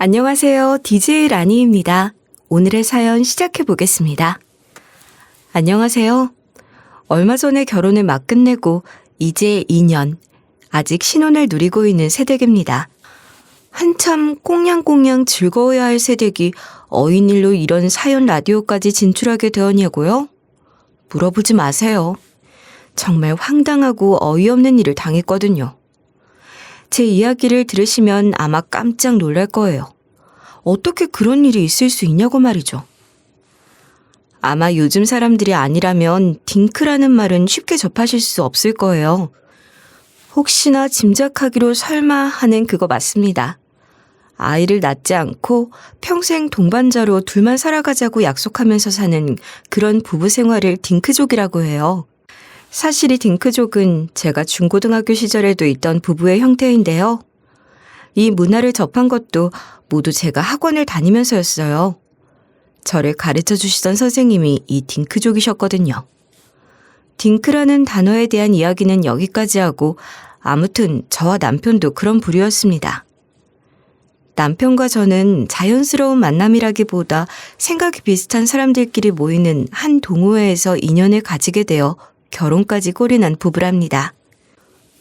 안녕하세요. DJ 라니입니다. 오늘의 사연 시작해 보겠습니다. 안녕하세요. 얼마 전에 결혼을 막 끝내고 이제 2년, 아직 신혼을 누리고 있는 새댁입니다. 한참 꽁냥꽁냥 즐거워야 할 새댁이 어인일로 이런 사연 라디오까지 진출하게 되었냐고요? 물어보지 마세요. 정말 황당하고 어이없는 일을 당했거든요. 제 이야기를 들으시면 아마 깜짝 놀랄 거예요. 어떻게 그런 일이 있을 수 있냐고 말이죠. 아마 요즘 사람들이 아니라면 딩크라는 말은 쉽게 접하실 수 없을 거예요. 혹시나 짐작하기로 설마 하는 그거 맞습니다. 아이를 낳지 않고 평생 동반자로 둘만 살아가자고 약속하면서 사는 그런 부부 생활을 딩크족이라고 해요. 사실 이 딩크족은 제가 중고등학교 시절에도 있던 부부의 형태인데요. 이 문화를 접한 것도 모두 제가 학원을 다니면서였어요. 저를 가르쳐 주시던 선생님이 이 딩크족이셨거든요. 딩크라는 단어에 대한 이야기는 여기까지 하고 아무튼 저와 남편도 그런 부류였습니다. 남편과 저는 자연스러운 만남이라기보다 생각이 비슷한 사람들끼리 모이는 한 동호회에서 인연을 가지게 되어 결혼까지 꼴이 난 부부랍니다.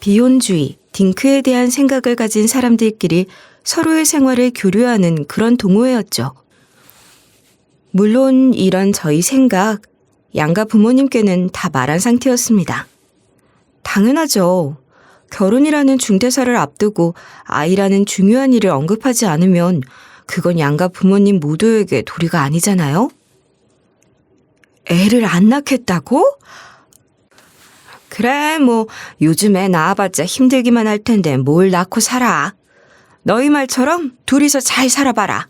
비혼주의, 딩크에 대한 생각을 가진 사람들끼리 서로의 생활을 교류하는 그런 동호회였죠. 물론 이런 저희 생각, 양가 부모님께는 다 말한 상태였습니다. 당연하죠. 결혼이라는 중대사를 앞두고 아이라는 중요한 일을 언급하지 않으면 그건 양가 부모님 모두에게 도리가 아니잖아요? 애를 안 낳겠다고? 그래, 요즘 애 낳아봤자 힘들기만 할 텐데 뭘 낳고 살아. 너희 말처럼 둘이서 잘 살아봐라.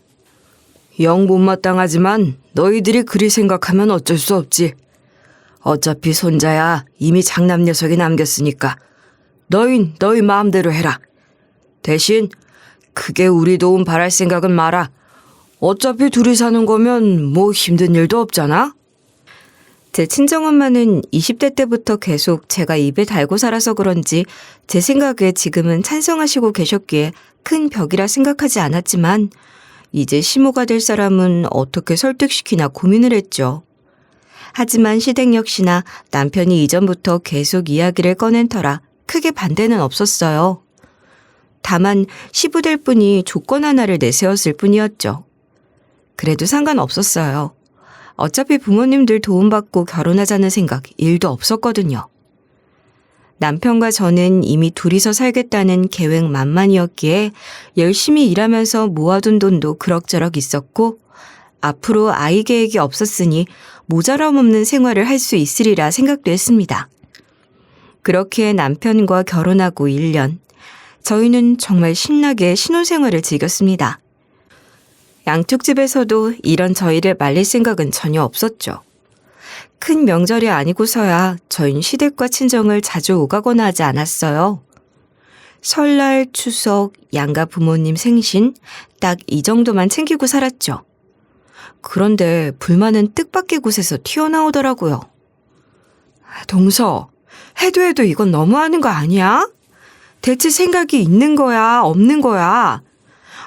영 못마땅하지만 너희들이 그리 생각하면 어쩔 수 없지. 어차피 손자야 이미 장남 녀석이 남겼으니까 너희 마음대로 해라. 대신 크게 우리 도움 바랄 생각은 마라. 어차피 둘이 사는 거면 뭐 힘든 일도 없잖아. 제 친정엄마는 20대 때부터 계속 제가 입에 달고 살아서 그런지 제 생각에 지금은 찬성하시고 계셨기에 큰 벽이라 생각하지 않았지만 이제 시모가 될 사람은 어떻게 설득시키나 고민을 했죠. 하지만 시댁 역시나 남편이 이전부터 계속 이야기를 꺼낸 터라 크게 반대는 없었어요. 다만 시부될 분이 조건 하나를 내세웠을 뿐이었죠. 그래도 상관없었어요. 어차피 부모님들 도움받고 결혼하자는 생각 1도 없었거든요. 남편과 저는 이미 둘이서 살겠다는 계획 만만이었기에 열심히 일하면서 모아둔 돈도 그럭저럭 있었고 앞으로 아이 계획이 없었으니 모자람 없는 생활을 할 수 있으리라 생각도 했습니다. 그렇게 남편과 결혼하고 1년, 저희는 정말 신나게 신혼생활을 즐겼습니다. 양쪽 집에서도 이런 저희를 말릴 생각은 전혀 없었죠. 큰 명절이 아니고서야 저희는 시댁과 친정을 자주 오가거나 하지 않았어요. 설날, 추석, 양가 부모님 생신 딱 이 정도만 챙기고 살았죠. 그런데 불만은 뜻밖의 곳에서 튀어나오더라고요. 동서, 해도 이건 너무하는 거 아니야? 대체 생각이 있는 거야, 없는 거야?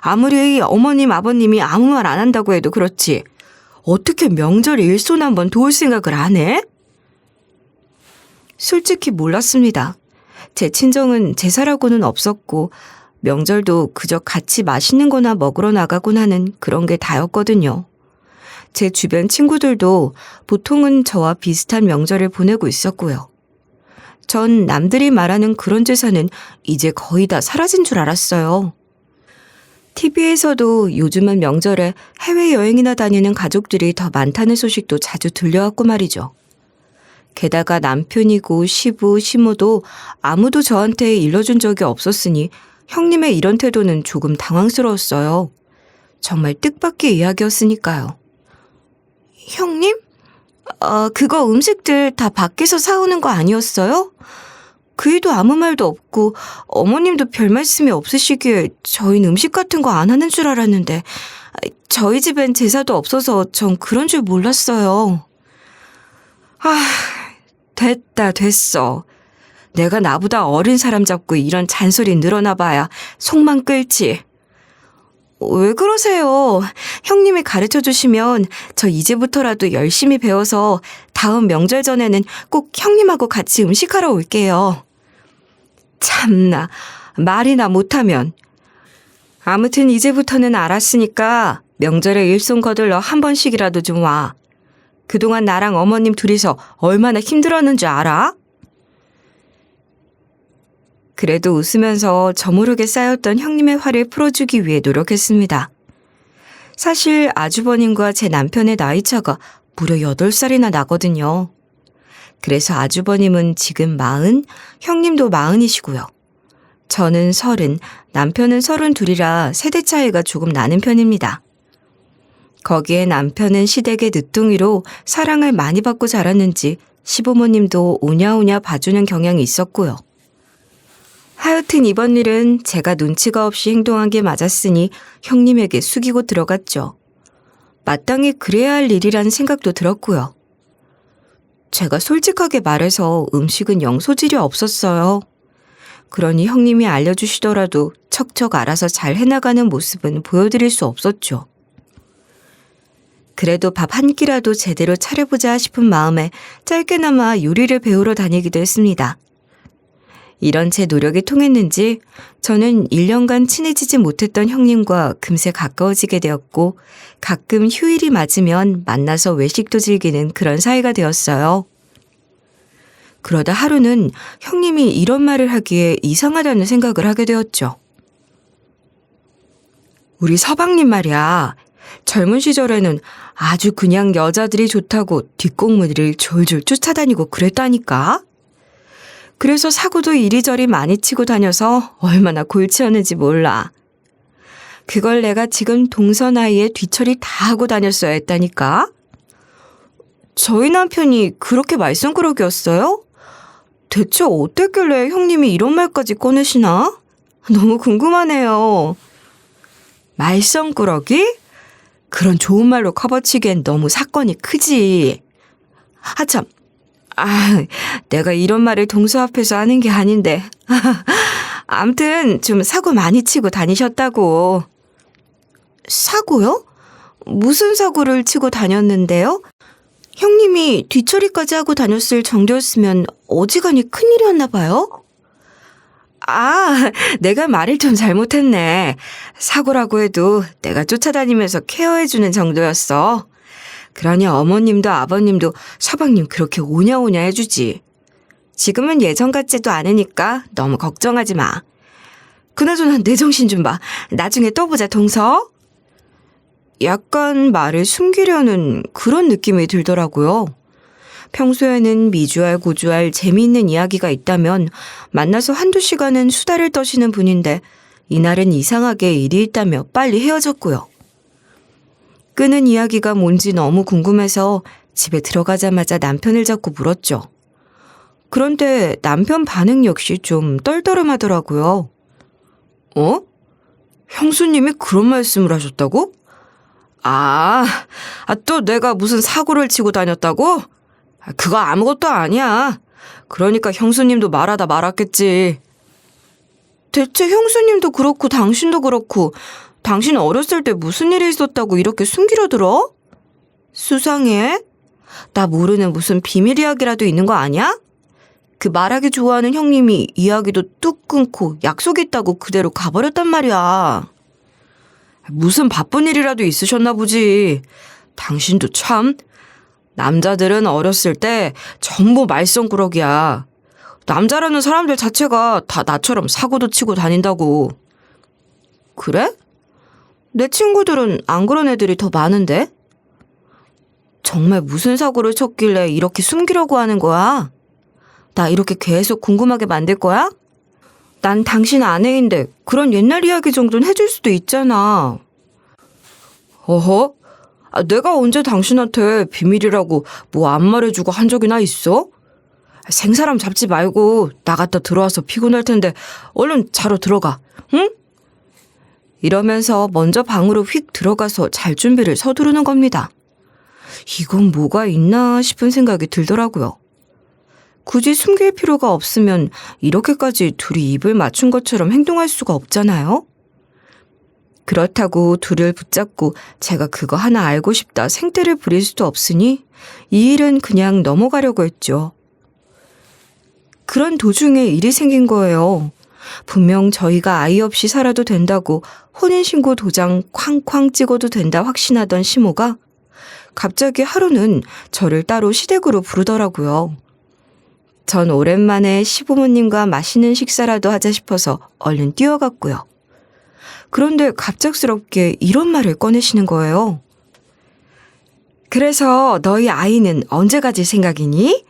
아무리 어머님, 아버님이 아무 말 안 한다고 해도 그렇지. 어떻게 명절에 일손 한번 도울 생각을 안 해? 솔직히 몰랐습니다. 제 친정은 제사라고는 없었고 명절도 그저 같이 맛있는 거나 먹으러 나가곤 하는 그런 게 다였거든요. 제 주변 친구들도 보통은 저와 비슷한 명절을 보내고 있었고요. 전 남들이 말하는 그런 제사는 이제 거의 다 사라진 줄 알았어요. TV에서도 요즘은 명절에 해외여행이나 다니는 가족들이 더 많다는 소식도 자주 들려왔고 말이죠. 게다가 남편이고 시부, 시모도 아무도 저한테 일러준 적이 없었으니 형님의 이런 태도는 조금 당황스러웠어요. 정말 뜻밖의 이야기였으니까요. 형님? 그거 음식들 다 밖에서 사오는 거 아니었어요? 그이도 아무 말도 없고 어머님도 별 말씀이 없으시기에 저희는 음식 같은 거 안 하는 줄 알았는데 저희 집엔 제사도 없어서 전 그런 줄 몰랐어요. 됐어. 내가 나보다 어린 사람 잡고 이런 잔소리 늘어나 봐야 속만 끓지. 왜 그러세요? 형님이 가르쳐 주시면 저 이제부터라도 열심히 배워서 다음 명절 전에는 꼭 형님하고 같이 음식하러 올게요. 참나, 말이나 못하면. 아무튼 이제부터는 알았으니까 명절에 일손 거들러 한 번씩이라도 좀 와. 그동안 나랑 어머님 둘이서 얼마나 힘들었는 줄 알아? 그래도 웃으면서 저모르게 쌓였던 형님의 화를 풀어주기 위해 노력했습니다. 사실 아주버님과 제 남편의 나이차가 무려 8살이나 나거든요. 그래서 아주버님은 지금 40, 형님도 40이시고요. 저는 30, 남편은 32이라 세대 차이가 조금 나는 편입니다. 거기에 남편은 시댁의 늦둥이로 사랑을 많이 받고 자랐는지 시부모님도 오냐오냐 봐주는 경향이 있었고요. 하여튼 이번 일은 제가 눈치가 없이 행동한 게 맞았으니 형님에게 숙이고 들어갔죠. 마땅히 그래야 할 일이라는 생각도 들었고요. 제가 솔직하게 말해서 음식은 영 소질이 없었어요. 그러니 형님이 알려주시더라도 척척 알아서 잘 해나가는 모습은 보여드릴 수 없었죠. 그래도 밥 한 끼라도 제대로 차려보자 싶은 마음에 짧게나마 요리를 배우러 다니기도 했습니다. 이런 제 노력이 통했는지 저는 1년간 친해지지 못했던 형님과 금세 가까워지게 되었고 가끔 휴일이 맞으면 만나서 외식도 즐기는 그런 사이가 되었어요. 그러다 하루는 형님이 이런 말을 하기에 이상하다는 생각을 하게 되었죠. 우리 서방님 말이야. 젊은 시절에는 아주 그냥 여자들이 좋다고 뒷공무니를 졸졸 쫓아다니고 그랬다니까. 그래서 사고도 이리저리 많이 치고 다녀서 얼마나 골치였는지 몰라. 그걸 내가 지금 동서 나이에 뒤처리 다 하고 다녔어야 했다니까. 저희 남편이 그렇게 말썽꾸러기였어요? 대체 어땠길래 형님이 이런 말까지 꺼내시나? 너무 궁금하네요. 말썽꾸러기? 그런 좋은 말로 커버치기엔 너무 사건이 크지. 하참, 내가 이런 말을 동서 앞에서 하는 게 아닌데. 암튼 좀 사고 많이 치고 다니셨다고. 사고요? 무슨 사고를 치고 다녔는데요? 형님이 뒤처리까지 하고 다녔을 정도였으면 어지간히 큰일이었나 봐요? 내가 말을 좀 잘못했네. 사고라고 해도 내가 쫓아다니면서 케어해주는 정도였어. 그러니 어머님도 아버님도 서방님 그렇게 오냐오냐 해주지. 지금은 예전 같지도 않으니까 너무 걱정하지 마. 그나저나 내 정신 좀 봐. 나중에 또 보자, 동서. 약간 말을 숨기려는 그런 느낌이 들더라고요. 평소에는 미주알 고주알 재미있는 이야기가 있다면 만나서 한두 시간은 수다를 떠시는 분인데 이날은 이상하게 일이 있다며 빨리 헤어졌고요. 끄는 이야기가 뭔지 너무 궁금해서 집에 들어가자마자 남편을 잡고 물었죠. 그런데 남편 반응 역시 좀 떨떠름하더라고요. 형수님이 그런 말씀을 하셨다고? 또 내가 무슨 사고를 치고 다녔다고? 그거 아무것도 아니야. 그러니까 형수님도 말하다 말았겠지. 대체 형수님도 그렇고 당신도 그렇고 당신 어렸을 때 무슨 일이 있었다고 이렇게 숨기려 들어? 수상해. 나 모르는 무슨 비밀 이야기라도 있는 거 아니야? 그 말하기 좋아하는 형님이 이야기도 뚝 끊고 약속 있다고 그대로 가버렸단 말이야. 무슨 바쁜 일이라도 있으셨나 보지. 당신도 참. 남자들은 어렸을 때 전부 말썽꾸러기야. 남자라는 사람들 자체가 다 나처럼 사고도 치고 다닌다고. 그래? 내 친구들은 안 그런 애들이 더 많은데? 정말 무슨 사고를 쳤길래 이렇게 숨기려고 하는 거야? 나 이렇게 계속 궁금하게 만들 거야? 난 당신 아내인데 그런 옛날 이야기 정도는 해줄 수도 있잖아. 어허? 내가 언제 당신한테 비밀이라고 뭐 안 말해주고 한 적이나 있어? 생사람 잡지 말고 나갔다 들어와서 피곤할 텐데 얼른 자러 들어가, 응? 이러면서 먼저 방으로 휙 들어가서 잘 준비를 서두르는 겁니다. 이건 뭐가 있나 싶은 생각이 들더라고요. 굳이 숨길 필요가 없으면 이렇게까지 둘이 입을 맞춘 것처럼 행동할 수가 없잖아요? 그렇다고 둘을 붙잡고 제가 그거 하나 알고 싶다 생떼를 부릴 수도 없으니 이 일은 그냥 넘어가려고 했죠. 그런 도중에 일이 생긴 거예요. 분명 저희가 아이 없이 살아도 된다고 혼인신고 도장 쾅쾅 찍어도 된다 확신하던 시모가 갑자기 하루는 저를 따로 시댁으로 부르더라고요. 전 오랜만에 시부모님과 맛있는 식사라도 하자 싶어서 얼른 뛰어갔고요. 그런데 갑작스럽게 이런 말을 꺼내시는 거예요. 그래서 너희 아이는 언제 가질 생각이니?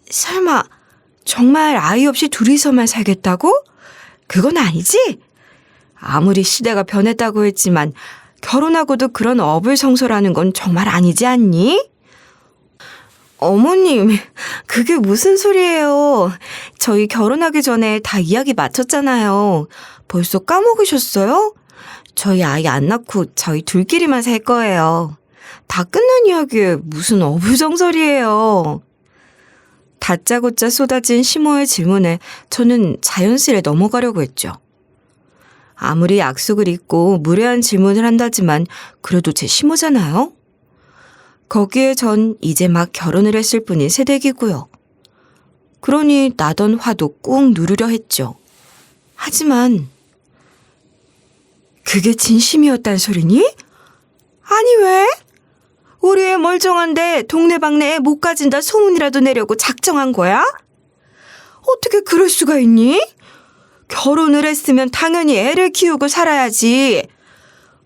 설마 정말 아이 없이 둘이서만 살겠다고? 그건 아니지? 아무리 시대가 변했다고 했지만 결혼하고도 그런 어불성설하는 건 정말 아니지 않니? 어머님, 그게 무슨 소리예요? 저희 결혼하기 전에 다 이야기 마쳤잖아요. 벌써 까먹으셨어요? 저희 아이 안 낳고 저희 둘끼리만 살 거예요. 다 끝난 이야기에 무슨 어불성설이에요. 다짜고짜 쏟아진 시모의 질문에 저는 자연스레 넘어가려고 했죠. 아무리 약속을 잊고 무례한 질문을 한다지만 그래도 제 시모잖아요. 거기에 전 이제 막 결혼을 했을 뿐인 새댁이고요. 그러니 나던 화도 꾹 누르려 했죠. 하지만 그게 진심이었단 소리니? 아니 왜? 우리 애 멀쩡한데 동네방네에 못 가진다 소문이라도 내려고 작정한 거야? 어떻게 그럴 수가 있니? 결혼을 했으면 당연히 애를 키우고 살아야지.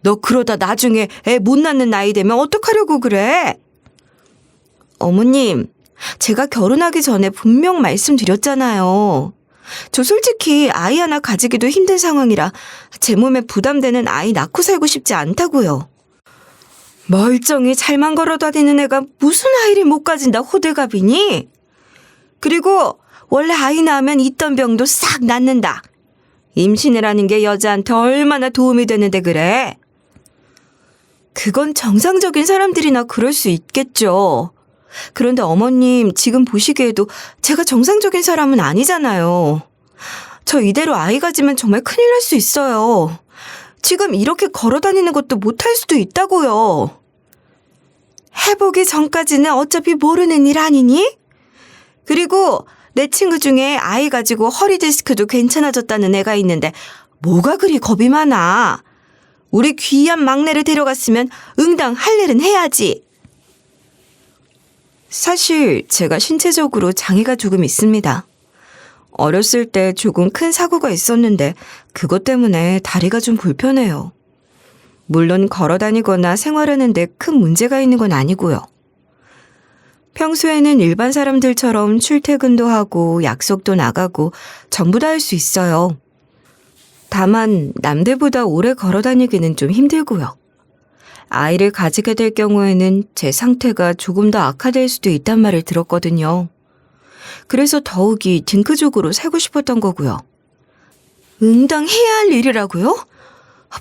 너 그러다 나중에 애 못 낳는 나이 되면 어떡하려고 그래? 어머님, 제가 결혼하기 전에 분명 말씀드렸잖아요. 저 솔직히 아이 하나 가지기도 힘든 상황이라 제 몸에 부담되는 아이 낳고 살고 싶지 않다고요. 멀쩡히 잘만 걸어 다니는 애가 무슨 아이를 못 가진다 호들갑이니? 그리고 원래 아이 낳으면 있던 병도 싹 낫는다. 임신이라는 게 여자한테 얼마나 도움이 되는데 그래? 그건 정상적인 사람들이나 그럴 수 있겠죠. 그런데 어머님, 지금 보시기에도 제가 정상적인 사람은 아니잖아요. 저 이대로 아이 가지면 정말 큰일 날 수 있어요. 지금 이렇게 걸어 다니는 것도 못할 수도 있다고요. 해보기 전까지는 어차피 모르는 일 아니니? 그리고 내 친구 중에 아이 가지고 허리 디스크도 괜찮아졌다는 애가 있는데 뭐가 그리 겁이 많아. 우리 귀한 막내를 데려갔으면 응당 할 일은 해야지. 사실 제가 신체적으로 장애가 조금 있습니다. 어렸을 때 조금 큰 사고가 있었는데 그것 때문에 다리가 좀 불편해요. 물론 걸어 다니거나 생활하는 데 큰 문제가 있는 건 아니고요. 평소에는 일반 사람들처럼 출퇴근도 하고 약속도 나가고 전부 다 할 수 있어요. 다만 남들보다 오래 걸어 다니기는 좀 힘들고요. 아이를 가지게 될 경우에는 제 상태가 조금 더 악화될 수도 있단 말을 들었거든요. 그래서 더욱이 딩크족으로 살고 싶었던 거고요. 응당해야 할 일이라고요?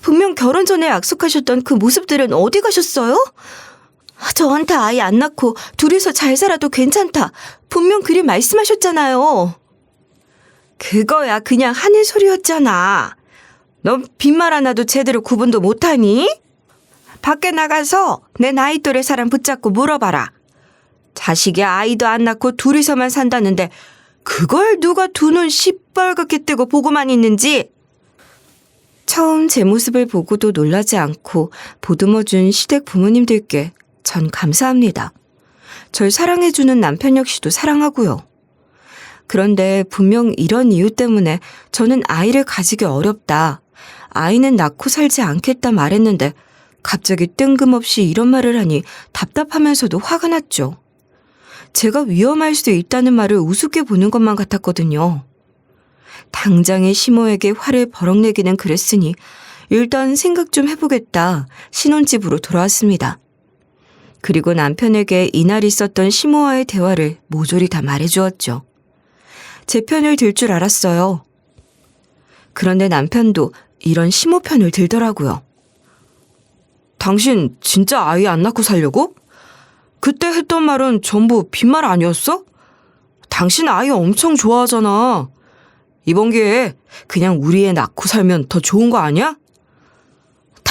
분명 결혼 전에 약속하셨던 그 모습들은 어디 가셨어요? 저한테 아이 안 낳고 둘이서 잘 살아도 괜찮다. 분명 그리 말씀하셨잖아요. 그거야 그냥 하는 소리였잖아. 넌 빈말 하나도 제대로 구분도 못하니? 밖에 나가서 내 나이 또래 사람 붙잡고 물어봐라. 자식이 아이도 안 낳고 둘이서만 산다는데 그걸 누가 두 눈 시뻘겋게 뜨고 보고만 있는지. 처음 제 모습을 보고도 놀라지 않고 보듬어준 시댁 부모님들께 전 감사합니다. 절 사랑해주는 남편 역시도 사랑하고요. 그런데 분명 이런 이유 때문에 저는 아이를 가지기 어렵다. 아이는 낳고 살지 않겠다 말했는데 갑자기 뜬금없이 이런 말을 하니 답답하면서도 화가 났죠. 제가 위험할 수도 있다는 말을 우습게 보는 것만 같았거든요. 당장의 시모에게 화를 버럭내기는 그랬으니 일단 생각 좀 해보겠다 신혼집으로 돌아왔습니다. 그리고 남편에게 이날 있었던 시모와의 대화를 모조리 다 말해주었죠. 제 편을 들 줄 알았어요. 그런데 남편도 이런 시모 편을 들더라고요. 당신 진짜 아이 안 낳고 살려고? 그때 했던 말은 전부 빈말 아니었어? 당신 아이 엄청 좋아하잖아. 이번 기회에 그냥 우리 애 낳고 살면 더 좋은 거 아니야?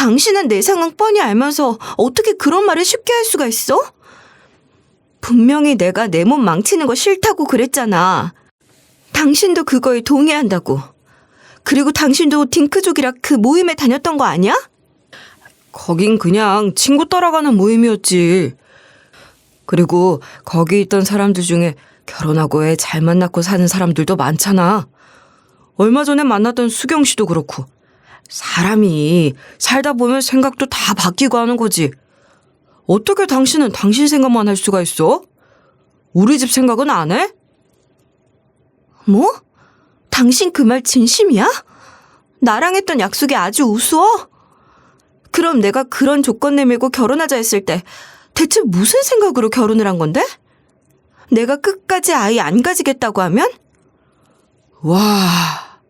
당신은 내 상황 뻔히 알면서 어떻게 그런 말을 쉽게 할 수가 있어? 분명히 내가 내 몸 망치는 거 싫다고 그랬잖아. 당신도 그거에 동의한다고. 그리고 당신도 딩크족이라 그 모임에 다녔던 거 아니야? 거긴 그냥 친구 따라가는 모임이었지. 그리고 거기 있던 사람들 중에 결혼하고 애 잘 만났고 사는 사람들도 많잖아. 얼마 전에 만났던 수경 씨도 그렇고. 사람이 살다 보면 생각도 다 바뀌고 하는 거지. 어떻게 당신은 당신 생각만 할 수가 있어? 우리 집 생각은 안 해? 뭐? 당신 그 말 진심이야? 나랑 했던 약속이 아주 우스워? 그럼 내가 그런 조건 내밀고 결혼하자 했을 때 대체 무슨 생각으로 결혼을 한 건데? 내가 끝까지 아이 안 가지겠다고 하면? 와,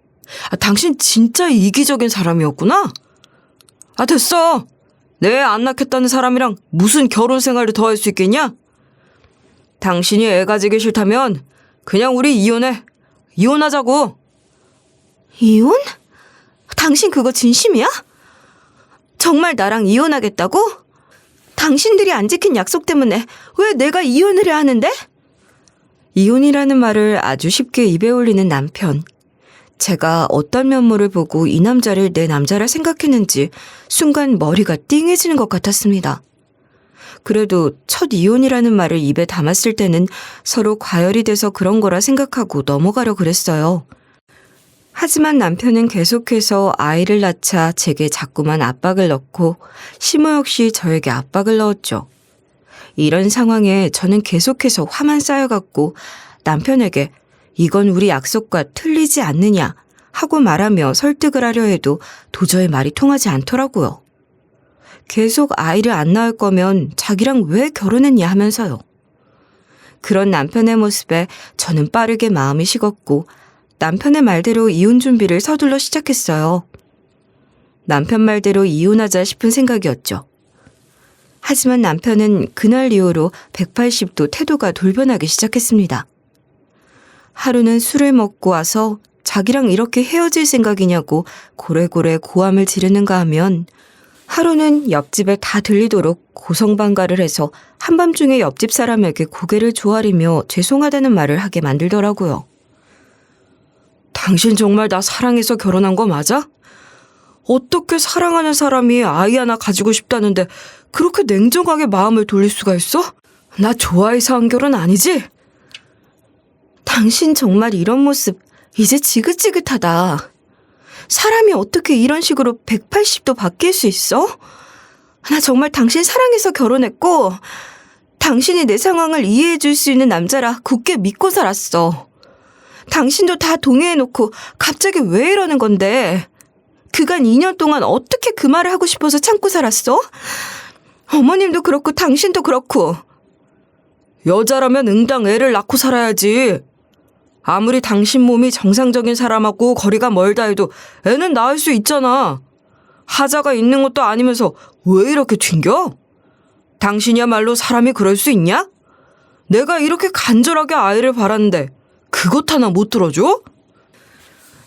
당신 진짜 이기적인 사람이었구나? 됐어. 내 안 낳겠다는 사람이랑 무슨 결혼 생활을 더 할 수 있겠냐? 당신이 애 가지기 싫다면 그냥 우리 이혼해. 이혼하자고. 이혼? 당신 그거 진심이야? 정말 나랑 이혼하겠다고? 당신들이 안 지킨 약속 때문에 왜 내가 이혼을 해야 하는데? 이혼이라는 말을 아주 쉽게 입에 올리는 남편. 제가 어떤 면모를 보고 이 남자를 내 남자라 생각했는지 순간 머리가 띵해지는 것 같았습니다. 그래도 첫 이혼이라는 말을 입에 담았을 때는 서로 과열이 돼서 그런 거라 생각하고 넘어가려 그랬어요. 하지만 남편은 계속해서 아이를 낳자 제게 자꾸만 압박을 넣고 시모 역시 저에게 압박을 넣었죠. 이런 상황에 저는 계속해서 화만 쌓여갔고 남편에게 이건 우리 약속과 틀리지 않느냐 하고 말하며 설득을 하려 해도 도저히 말이 통하지 않더라고요. 계속 아이를 안 낳을 거면 자기랑 왜 결혼했냐 하면서요. 그런 남편의 모습에 저는 빠르게 마음이 식었고 남편의 말대로 이혼 준비를 서둘러 시작했어요. 남편 말대로 이혼하자 싶은 생각이었죠. 하지만 남편은 그날 이후로 180도 태도가 돌변하기 시작했습니다. 하루는 술을 먹고 와서 자기랑 이렇게 헤어질 생각이냐고 고래고래 고함을 지르는가 하면 하루는 옆집에 다 들리도록 고성방가를 해서 한밤중에 옆집 사람에게 고개를 조아리며 죄송하다는 말을 하게 만들더라고요. 당신 정말 나 사랑해서 결혼한 거 맞아? 어떻게 사랑하는 사람이 아이 하나 가지고 싶다는데 그렇게 냉정하게 마음을 돌릴 수가 있어? 나 좋아해서 한 결혼 아니지? 당신 정말 이런 모습 이제 지긋지긋하다. 사람이 어떻게 이런 식으로 180도 바뀔 수 있어? 나 정말 당신 사랑해서 결혼했고 당신이 내 상황을 이해해 줄 수 있는 남자라 굳게 믿고 살았어. 당신도 다 동의해놓고 갑자기 왜 이러는 건데? 그간 2년 동안 어떻게 그 말을 하고 싶어서 참고 살았어? 어머님도 그렇고 당신도 그렇고. 여자라면 응당 애를 낳고 살아야지. 아무리 당신 몸이 정상적인 사람하고 거리가 멀다 해도 애는 낳을 수 있잖아. 하자가 있는 것도 아니면서 왜 이렇게 튕겨? 당신이야말로 사람이 그럴 수 있냐? 내가 이렇게 간절하게 아이를 바랐는데 그것 하나 못 들어줘?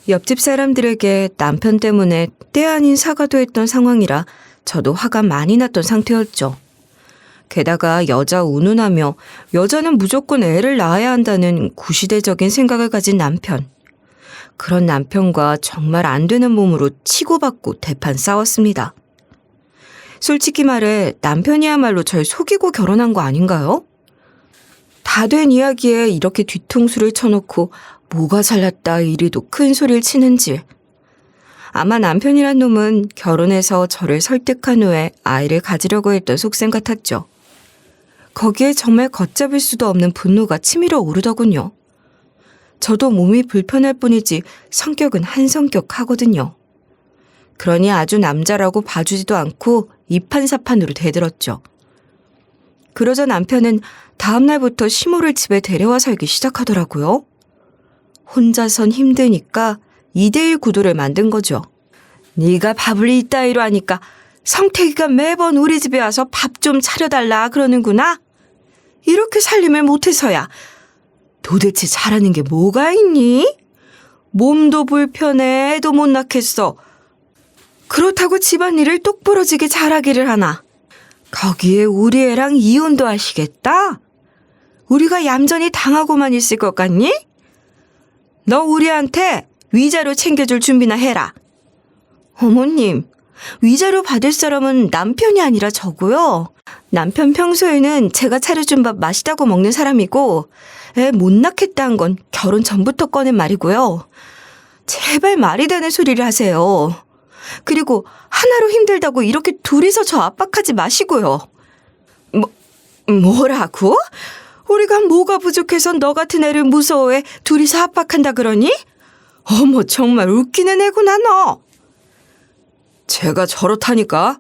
옆집 사람들에게 남편 때문에 때 아닌 사과도 했던 상황이라 저도 화가 많이 났던 상태였죠. 게다가 여자 운운하며 여자는 무조건 애를 낳아야 한다는 구시대적인 생각을 가진 남편. 그런 남편과 정말 안 되는 몸으로 치고받고 대판 싸웠습니다. 솔직히 말해 남편이야말로 절 속이고 결혼한 거 아닌가요? 다 된 이야기에 이렇게 뒤통수를 쳐놓고 뭐가 잘났다 이리도 큰 소리를 치는지. 아마 남편이란 놈은 결혼해서 저를 설득한 후에 아이를 가지려고 했던 속셈 같았죠. 거기에 정말 걷잡을 수도 없는 분노가 치밀어 오르더군요. 저도 몸이 불편할 뿐이지 성격은 한성격하거든요. 그러니 아주 남자라고 봐주지도 않고 이판사판으로 대들었죠. 그러자 남편은 다음 날부터 시모를 집에 데려와 살기 시작하더라고요. 혼자선 힘드니까 2대1 구도를 만든 거죠. 네가 밥을 이따위로 하니까 성태기가 매번 우리 집에 와서 밥 좀 차려달라 그러는구나. 이렇게 살림을 못해서야. 도대체 잘하는 게 뭐가 있니? 몸도 불편해 애도 못 낳겠어. 그렇다고 집안일을 똑부러지게 잘하기를 하나. 거기에 우리 애랑 이혼도 하시겠다? 우리가 얌전히 당하고만 있을 것 같니? 너 우리한테 위자료 챙겨줄 준비나 해라. 어머님, 위자료 받을 사람은 남편이 아니라 저고요. 남편 평소에는 제가 차려준 밥 맛있다고 먹는 사람이고 애 못 낳겠다는 건 결혼 전부터 꺼낸 말이고요. 제발 말이 되는 소리를 하세요. 그리고 하나로 힘들다고 이렇게 둘이서 저 압박하지 마시고요. 뭐라고? 우리가 뭐가 부족해서 너 같은 애를 무서워해 둘이서 압박한다 그러니? 어머, 정말 웃기는 애구나 너. 제가 저렇다니까.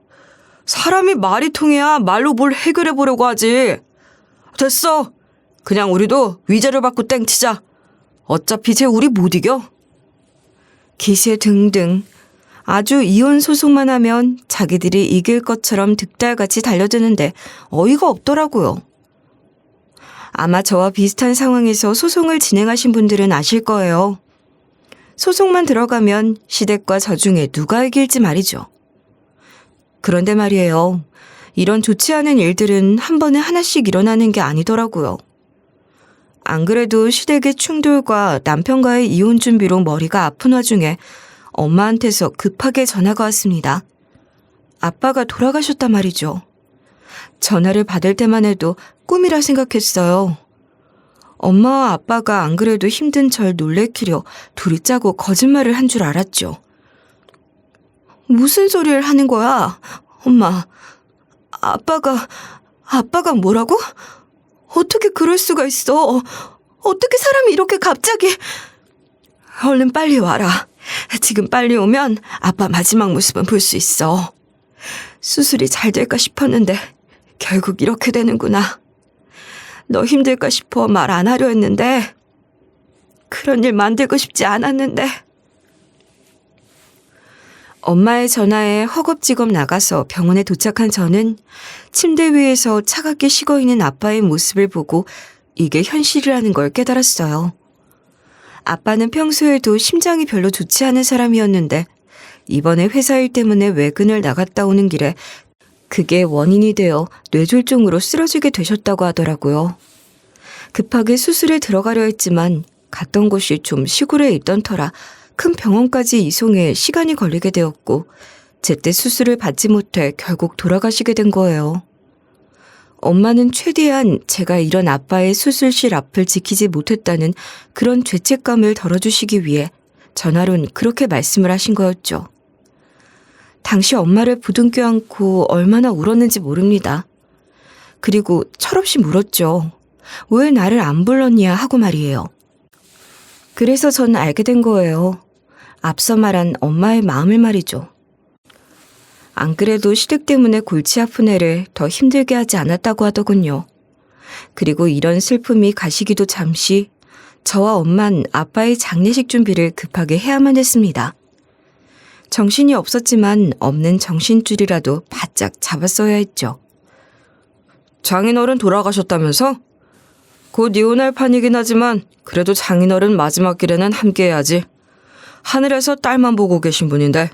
사람이 말이 통해야 말로 뭘 해결해 보려고 하지. 됐어. 그냥 우리도 위자료 받고 땡치자. 어차피 쟤 우리 못 이겨. 기세 등등. 아주 이혼 소송만 하면 자기들이 이길 것처럼 득달같이 달려드는데 어이가 없더라고요. 아마 저와 비슷한 상황에서 소송을 진행하신 분들은 아실 거예요. 소송만 들어가면 시댁과 저 중에 누가 이길지 말이죠. 그런데 말이에요. 이런 좋지 않은 일들은 한 번에 하나씩 일어나는 게 아니더라고요. 안 그래도 시댁의 충돌과 남편과의 이혼 준비로 머리가 아픈 와중에 엄마한테서 급하게 전화가 왔습니다. 아빠가 돌아가셨단 말이죠. 전화를 받을 때만 해도 꿈이라 생각했어요. 엄마와 아빠가 안 그래도 힘든 절 놀래키려 둘이 짜고 거짓말을 한 줄 알았죠. 무슨 소리를 하는 거야? 엄마, 아빠가 뭐라고? 어떻게 그럴 수가 있어? 어떻게 사람이 이렇게 갑자기... 얼른 빨리 와라. 지금 빨리 오면 아빠 마지막 모습은 볼 수 있어. 수술이 잘 될까 싶었는데 결국 이렇게 되는구나. 너 힘들까 싶어 말 안 하려 했는데 그런 일 만들고 싶지 않았는데. 엄마의 전화에 허겁지겁 나가서 병원에 도착한 저는 침대 위에서 차갑게 식어있는 아빠의 모습을 보고 이게 현실이라는 걸 깨달았어요. 아빠는 평소에도 심장이 별로 좋지 않은 사람이었는데 이번에 회사 일 때문에 외근을 나갔다 오는 길에 그게 원인이 되어 뇌졸중으로 쓰러지게 되셨다고 하더라고요. 급하게 수술에 들어가려 했지만 갔던 곳이 좀 시골에 있던 터라 큰 병원까지 이송해 시간이 걸리게 되었고 제때 수술을 받지 못해 결국 돌아가시게 된 거예요. 엄마는 최대한 제가 이런 아빠의 수술실 앞을 지키지 못했다는 그런 죄책감을 덜어주시기 위해 전화론 그렇게 말씀을 하신 거였죠. 당시 엄마를 부둥켜 안고 얼마나 울었는지 모릅니다. 그리고 철없이 물었죠. 왜 나를 안 불렀냐 하고 말이에요. 그래서 전 알게 된 거예요. 앞서 말한 엄마의 마음을 말이죠. 안 그래도 시댁 때문에 골치 아픈 애를 더 힘들게 하지 않았다고 하더군요. 그리고 이런 슬픔이 가시기도 잠시 저와 엄만 아빠의 장례식 준비를 급하게 해야만 했습니다. 정신이 없었지만 없는 정신줄이라도 바짝 잡았어야 했죠. 장인어른 돌아가셨다면서? 곧 이혼할 판이긴 하지만 그래도 장인어른 마지막 길에는 함께해야지. 하늘에서 딸만 보고 계신 분인데.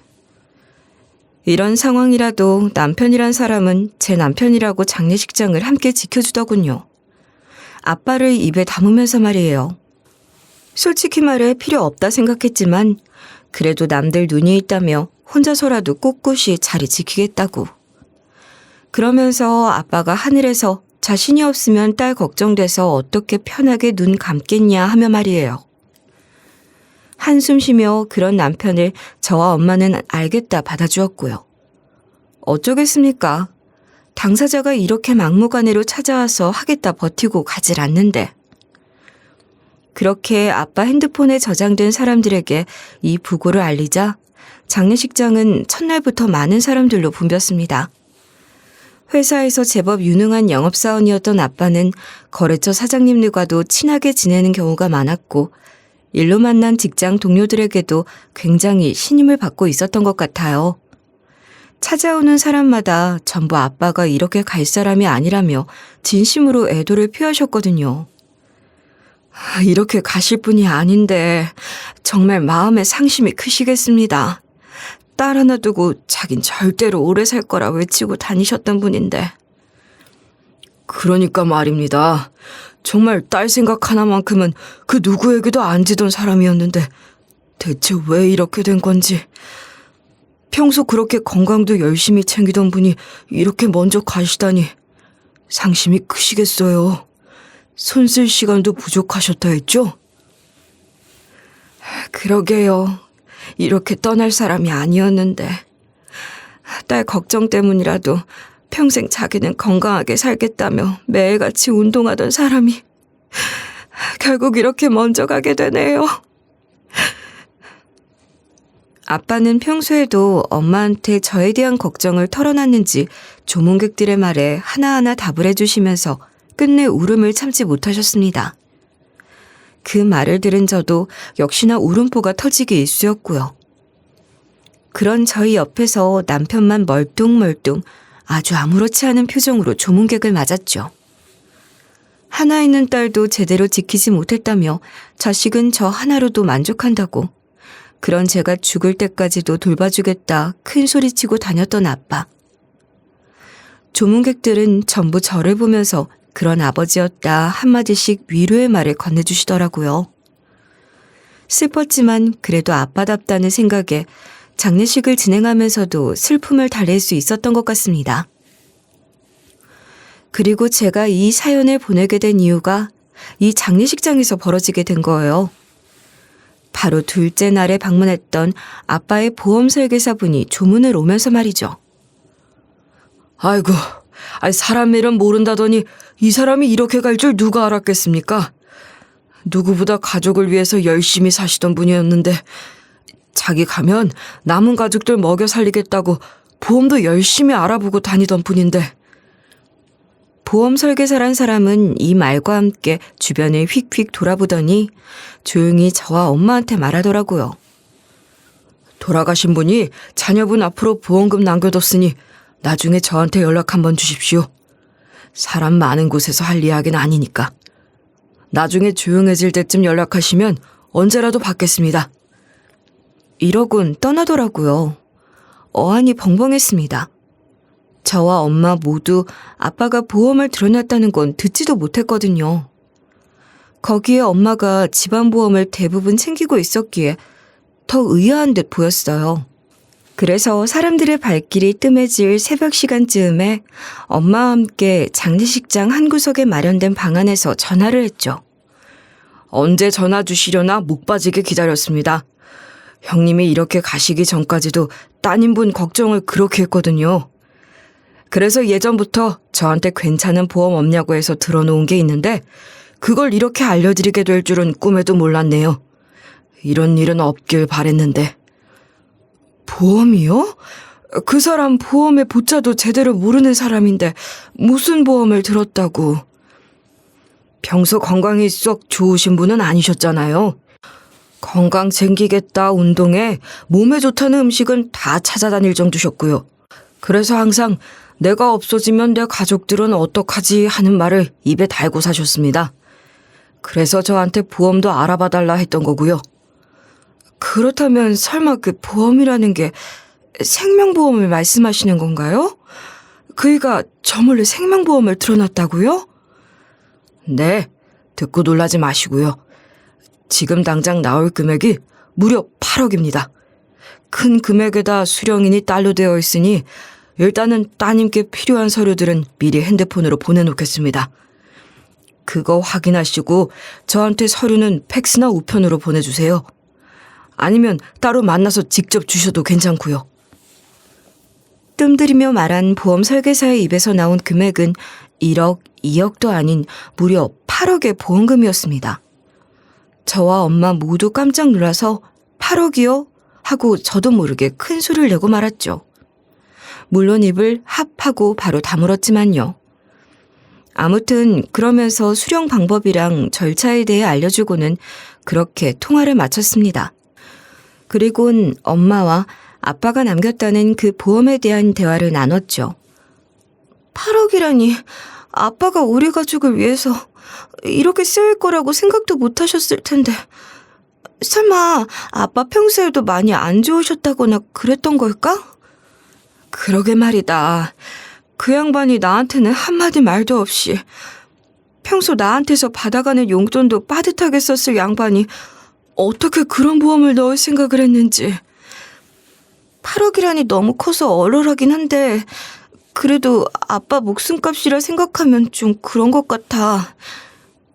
이런 상황이라도 남편이란 사람은 제 남편이라고 장례식장을 함께 지켜주더군요. 아빠를 입에 담으면서 말이에요. 솔직히 말해 필요 없다 생각했지만 그래도 남들 눈이 있다며 혼자서라도 꿋꿋이 자리 지키겠다고. 그러면서 아빠가 하늘에서 자신이 없으면 딸 걱정돼서 어떻게 편하게 눈 감겠냐 하며 말이에요. 한숨 쉬며 그런 남편을 저와 엄마는 알겠다 받아주었고요. 어쩌겠습니까? 당사자가 이렇게 막무가내로 찾아와서 하겠다 버티고 가질 않는데. 그렇게 아빠 핸드폰에 저장된 사람들에게 이 부고를 알리자 장례식장은 첫날부터 많은 사람들로 붐볐습니다. 회사에서 제법 유능한 영업사원이었던 아빠는 거래처 사장님들과도 친하게 지내는 경우가 많았고 일로 만난 직장 동료들에게도 굉장히 신임을 받고 있었던 것 같아요. 찾아오는 사람마다 전부 아빠가 이렇게 갈 사람이 아니라며 진심으로 애도를 표하셨거든요. 이렇게 가실 분이 아닌데 정말 마음의 상심이 크시겠습니다. 딸 하나 두고 자긴 절대로 오래 살 거라 외치고 다니셨던 분인데. 그러니까 말입니다. 정말 딸 생각 하나만큼은 그 누구에게도 안 지던 사람이었는데 대체 왜 이렇게 된 건지. 평소 그렇게 건강도 열심히 챙기던 분이 이렇게 먼저 가시다니 상심이 크시겠어요. 손 쓸 시간도 부족하셨다 했죠? 그러게요. 이렇게 떠날 사람이 아니었는데. 딸 걱정 때문이라도 평생 자기는 건강하게 살겠다며 매일같이 운동하던 사람이 결국 이렇게 먼저 가게 되네요. 아빠는 평소에도 엄마한테 저에 대한 걱정을 털어놨는지 조문객들의 말에 하나하나 답을 해주시면서 끝내 울음을 참지 못하셨습니다. 그 말을 들은 저도 역시나 울음보가 터지기 일쑤였고요. 그런 저희 옆에서 남편만 멀뚱멀뚱 아주 아무렇지 않은 표정으로 조문객을 맞았죠. 하나 있는 딸도 제대로 지키지 못했다며 자식은 저 하나로도 만족한다고, 그런 제가 죽을 때까지도 돌봐주겠다 큰 소리치고 다녔던 아빠. 조문객들은 전부 저를 보면서 그런 아버지였다 한마디씩 위로의 말을 건네주시더라고요. 슬펐지만 그래도 아빠답다는 생각에 장례식을 진행하면서도 슬픔을 달랠 수 있었던 것 같습니다. 그리고 제가 이 사연을 보내게 된 이유가 이 장례식장에서 벌어지게 된 거예요. 바로 둘째 날에 방문했던 아빠의 보험 설계사분이 조문을 오면서 말이죠. 아이고, 사람 일은 모른다더니 이 사람이 이렇게 갈 줄 누가 알았겠습니까? 누구보다 가족을 위해서 열심히 사시던 분이었는데 자기 가면 남은 가족들 먹여 살리겠다고 보험도 열심히 알아보고 다니던 분인데. 보험 설계사란 사람은 이 말과 함께 주변을 휙휙 돌아보더니 조용히 저와 엄마한테 말하더라고요. 돌아가신 분이 자녀분 앞으로 보험금 남겨뒀으니 나중에 저한테 연락 한번 주십시오. 사람 많은 곳에서 할 이야기는 아니니까. 나중에 조용해질 때쯤 연락하시면 언제라도 받겠습니다. 이러곤 떠나더라고요. 어안이 벙벙했습니다. 저와 엄마 모두 아빠가 보험을 들어놨다는 건 듣지도 못했거든요. 거기에 엄마가 집안보험을 대부분 챙기고 있었기에 더 의아한 듯 보였어요. 그래서 사람들의 발길이 뜸해질 새벽 시간쯤에 엄마와 함께 장례식장 한 구석에 마련된 방 안에서 전화를 했죠. 언제 전화 주시려나 목 빠지게 기다렸습니다. 형님이 이렇게 가시기 전까지도 따님분 걱정을 그렇게 했거든요. 그래서 예전부터 저한테 괜찮은 보험 없냐고 해서 들어놓은 게 있는데 그걸 이렇게 알려드리게 될 줄은 꿈에도 몰랐네요. 이런 일은 없길 바랬는데. 보험이요? 그 사람 보험의 보자도 제대로 모르는 사람인데 무슨 보험을 들었다고. 평소 건강이 썩 좋으신 분은 아니셨잖아요. 건강 챙기겠다 운동에 몸에 좋다는 음식은 다 찾아다닐 정도셨고요. 그래서 항상 내가 없어지면 내 가족들은 어떡하지 하는 말을 입에 달고 사셨습니다. 그래서 저한테 보험도 알아봐달라 했던 거고요. 그렇다면 설마 그 보험이라는 게 생명보험을 말씀하시는 건가요? 그이가 저 몰래 생명보험을 들어놨다고요? 네, 듣고 놀라지 마시고요. 지금 당장 나올 금액이 무려 8억입니다. 큰 금액에다 수령인이 딸로 되어 있으니 일단은 따님께 필요한 서류들은 미리 핸드폰으로 보내놓겠습니다. 그거 확인하시고 저한테 서류는 팩스나 우편으로 보내주세요. 아니면 따로 만나서 직접 주셔도 괜찮고요. 뜸들이며 말한 보험 설계사의 입에서 나온 금액은 1억, 2억도 아닌 무려 8억의 보험금이었습니다. 저와 엄마 모두 깜짝 놀라서 8억이요? 하고 저도 모르게 큰 소리를 내고 말았죠. 물론 입을 합하고 바로 다물었지만요. 아무튼 그러면서 수령 방법이랑 절차에 대해 알려주고는 그렇게 통화를 마쳤습니다. 그리곤 엄마와 아빠가 남겼다는 그 보험에 대한 대화를 나눴죠. 8억이라니 아빠가 우리 가족을 위해서 이렇게 쓰일 거라고 생각도 못 하셨을 텐데 설마 아빠 평소에도 많이 안 좋으셨다거나 그랬던 걸까? 그러게 말이다. 그 양반이 나한테는 한마디 말도 없이 평소 나한테서 받아가는 용돈도 빠듯하게 썼을 양반이 어떻게 그런 보험을 넣을 생각을 했는지. 8억이라니 너무 커서 얼얼하긴 한데 그래도 아빠 목숨값이라 생각하면 좀 그런 것 같아.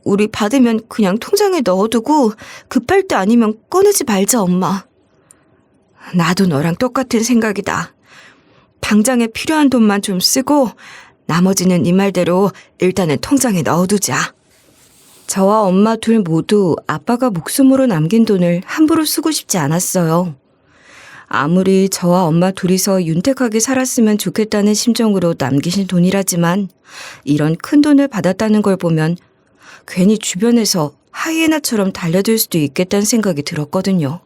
우리 받으면 그냥 통장에 넣어두고 급할 때 아니면 꺼내지 말자, 엄마. 나도 너랑 똑같은 생각이다. 당장에 필요한 돈만 좀 쓰고 나머지는 네 말대로 일단은 통장에 넣어두자. 저와 엄마 둘 모두 아빠가 목숨으로 남긴 돈을 함부로 쓰고 싶지 않았어요. 아무리 저와 엄마 둘이서 윤택하게 살았으면 좋겠다는 심정으로 남기신 돈이라지만 이런 큰 돈을 받았다는 걸 보면 괜히 주변에서 하이에나처럼 달려들 수도 있겠다는 생각이 들었거든요.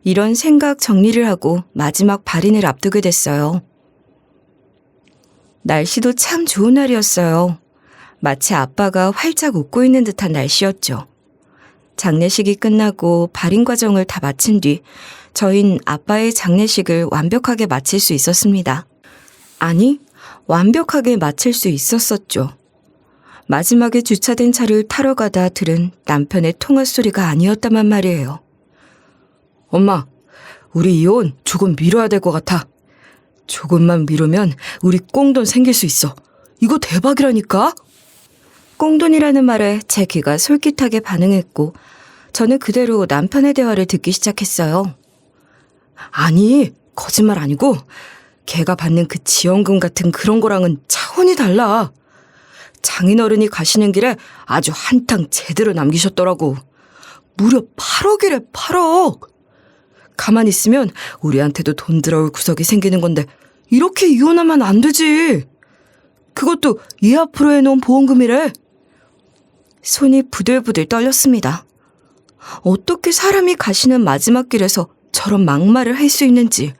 이런 생각 정리를 하고 마지막 발인을 앞두게 됐어요. 날씨도 참 좋은 날이었어요. 마치 아빠가 활짝 웃고 있는 듯한 날씨였죠. 장례식이 끝나고 발인 과정을 다 마친 뒤 저흰 아빠의 장례식을 완벽하게 마칠 수 있었습니다. 아니, 완벽하게 마칠 수 있었었죠. 마지막에 주차된 차를 타러 가다 들은 남편의 통화 소리가 아니었다만 말이에요. 엄마, 우리 이혼 조금 미뤄야 될 것 같아. 조금만 미루면 우리 꽁돈 생길 수 있어. 이거 대박이라니까? 꽁돈이라는 말에 제 귀가 솔깃하게 반응했고 저는 그대로 남편의 대화를 듣기 시작했어요. 아니, 거짓말 아니고 걔가 받는 그 지원금 같은 그런 거랑은 차원이 달라. 장인어른이 가시는 길에 아주 한탕 제대로 남기셨더라고. 무려 8억이래, 8억. 가만히 있으면 우리한테도 돈 들어올 구석이 생기는 건데 이렇게 이혼하면 안 되지. 그것도 이 앞으로 해놓은 보험금이래. 손이 부들부들 떨렸습니다. 어떻게 사람이 가시는 마지막 길에서 저런 막말을 할 수 있는지.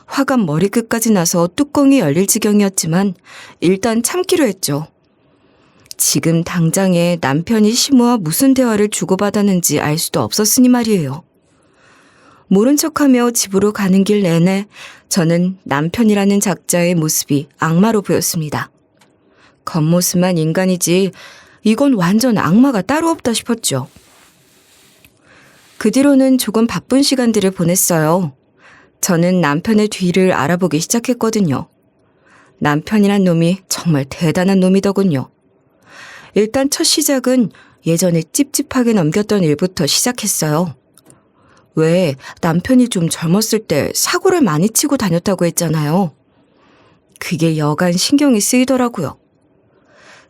화가 머리끝까지 나서 뚜껑이 열릴 지경이었지만 일단 참기로 했죠. 지금 당장에 남편이 시모와 무슨 대화를 주고받았는지 알 수도 없었으니 말이에요. 모른 척하며 집으로 가는 길 내내 저는 남편이라는 작자의 모습이 악마로 보였습니다. 겉모습만 인간이지 이건 완전 악마가 따로 없다 싶었죠. 그 뒤로는 조금 바쁜 시간들을 보냈어요. 저는 남편의 뒤를 알아보기 시작했거든요. 남편이란 놈이 정말 대단한 놈이더군요. 일단 첫 시작은 예전에 찝찝하게 넘겼던 일부터 시작했어요. 왜 남편이 좀 젊었을 때 사고를 많이 치고 다녔다고 했잖아요. 그게 여간 신경이 쓰이더라고요.